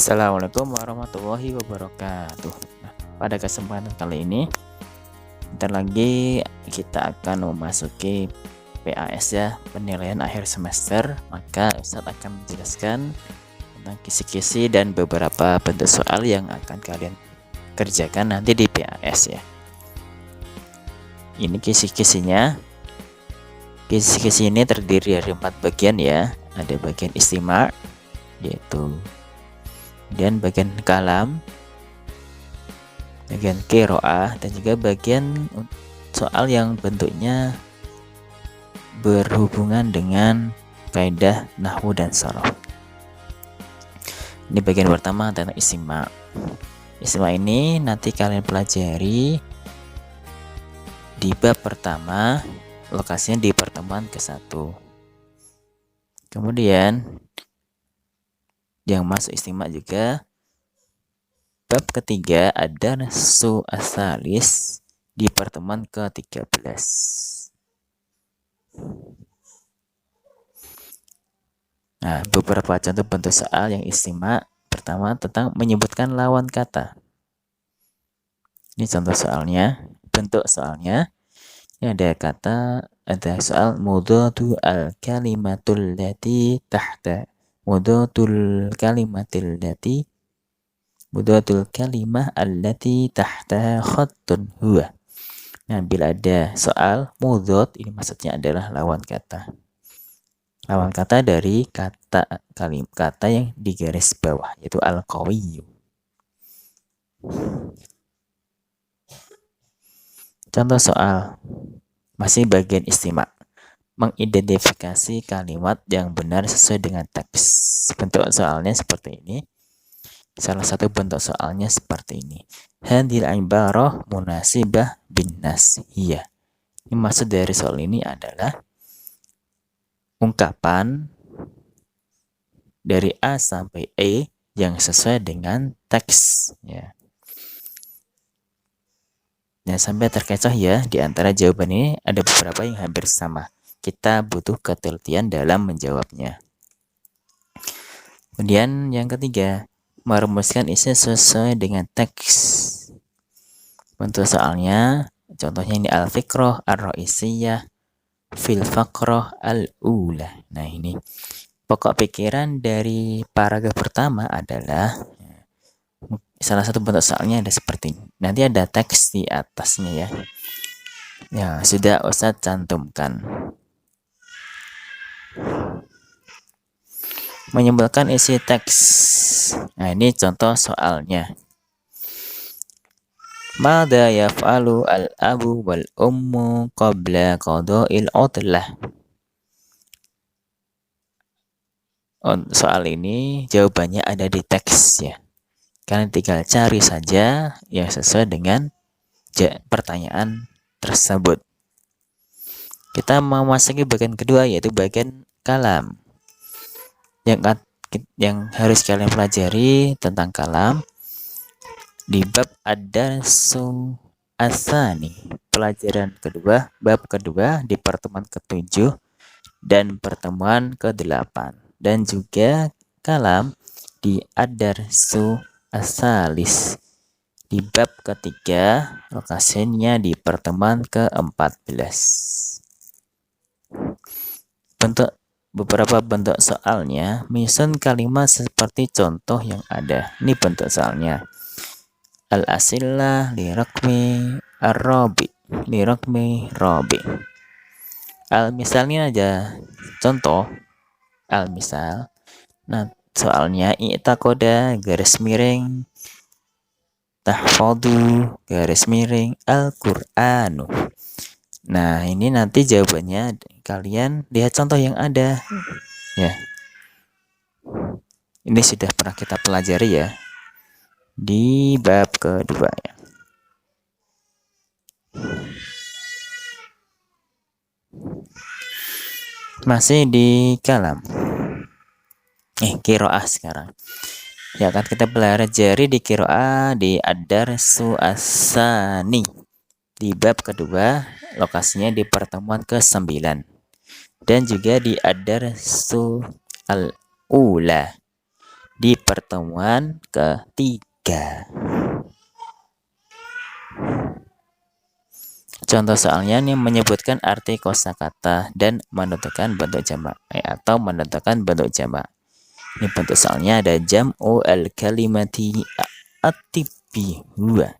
Assalamualaikum warahmatullahi wabarakatuh. Nah, pada kesempatan kali ini, bentar lagi kita akan memasuki PAS ya, penilaian akhir semester. Maka Ustadz akan menjelaskan tentang kisi-kisi dan beberapa bentuk soal yang akan kalian kerjakan nanti di PAS ya. Ini kisi-kisinya. Kisi-kisi ini terdiri dari 4 bagian ya. Ada bagian istima, yaitu kemudian bagian kalam, bagian qiraah, dan juga bagian soal yang bentuknya berhubungan dengan kaidah nahwu dan sharaf. Ini bagian pertama tentang istima. Istima ini nanti kalian pelajari di bab pertama, lokasinya di pertemuan ke-1. Kemudian yang masuk istima juga bab ketiga ada nasu asalis di pertemuan ke-13. Nah, beberapa contoh bentuk soal yang istima. Pertama, tentang menyebutkan lawan kata. Ini contoh soalnya, bentuk soalnya. Ini ada soal mudhatu al-kalimatul lati tahta. Mudhatul kalimah allati tahta khattun huwa. Nah, bila ada soal mudhot, ini maksudnya adalah lawan kata. Lawan kata dari kata yang di garis bawah, yaitu al-qawiyyu. Contoh soal masih bagian istima. Mengidentifikasi kalimat yang benar sesuai dengan teks. Bentuk soalnya seperti ini. Salah satu bentuk soalnya seperti ini. Hadhil ibarah munasibah bin nasiyah. Ini maksud dari soal ini adalah ungkapan dari A sampai E yang sesuai dengan teks ya. Nah, sampai terkecoh ya, di antara jawaban ini ada beberapa yang hampir sama. Kita butuh ketelitian dalam menjawabnya. Kemudian yang ketiga, merumuskan isi sesuai dengan teks. Bentuk soalnya, contohnya ini al-fikrah ar-ra'isiyah fil faqrah al-ula. Nah, ini pokok pikiran dari paragraf pertama adalah salah satu bentuk soalnya ada seperti ini. Nanti ada teks di atasnya ya. Ya, sudah Ustadz cantumkan. Menyimpulkan isi teks. Nah, ini contoh soalnya. Mada yaf'alu al-abu wal ummu qabla qada'il utlah. Soal ini jawabannya ada di teks ya. Kalian tinggal cari saja yang sesuai dengan pertanyaan tersebut. Kita memasuki bagian kedua, yaitu bagian kalam. Yang harus kalian pelajari tentang kalam di bab ad-darsu asani, pelajaran kedua, bab kedua di pertemuan ke-7 dan pertemuan ke-8, dan juga kalam di ad-darsu asalis di bab ketiga, lokasinya di pertemuan ke-14. Beberapa bentuk soalnya, menyusun kalimat seperti contoh yang ada. Ini bentuk soalnya. Al-asillah li rakmi ar-rabi. Li rakmi rabi. Al-misalnya aja contoh. Al-misal. Nah, soalnya i'taqoda garis miring tahfadhu garis miring al-Qur'anu. Nah, ini nanti jawabannya kalian lihat contoh yang ada ya. Ini sudah pernah kita pelajari ya di bab kedua ya. Masih di kalam. Qiraah sekarang. Ya, akan kita pelajari di qiraah di ad-darsu as-sani di bab kedua, lokasinya di pertemuan ke-9, dan juga di ad-darsu al-ula di pertemuan ketiga. Contoh soalnya ini menyebutkan arti kosakata dan menentukan bentuk jamak atau menentukan bentuk jamak. Ini bentuk soalnya ada jam'u al-kalimati atibi huwa.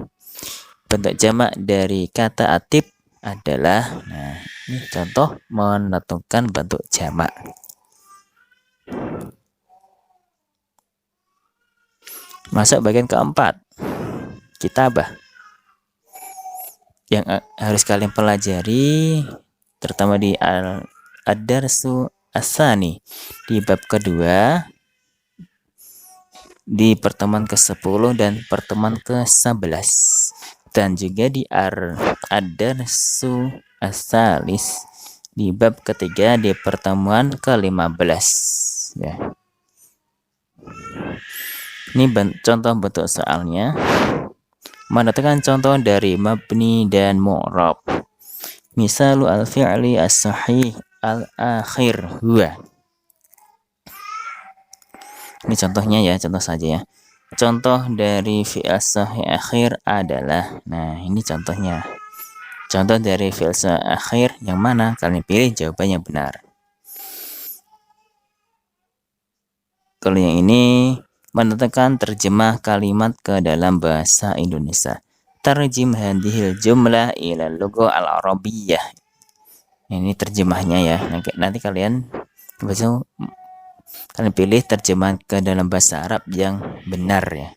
Bentuk jamak dari kata atib adalah, nah ini contoh menentukan bentuk jamak. Masuk bagian keempat, kitabah. Yang harus kalian pelajari terutama di ad-darsu as-tsani di bab kedua, di pertemuan ke-10 dan pertemuan ke-11, dan juga di ad-darsu as-tsalis di bab ketiga di pertemuan ke-15 ya. Ini contoh bentuk soalnya. Menentukan contoh dari mabni dan mu'rab. Misalu al-fi'li as-sahih al-akhir huwa. Ini contohnya ya, contoh saja ya. Contoh dari fi'il sahih akhir adalah, nah ini contohnya. Contoh dari fi'il sahih akhir yang mana? Kalian pilih jawaban yang benar. Kalau yang ini menentukan terjemah kalimat ke dalam bahasa Indonesia. Tarjim hadhil jumlah ila lughah al-arabiyyah. Ini terjemahnya ya. Nanti kalian pilih terjemahan ke dalam bahasa Arab yang benar ya.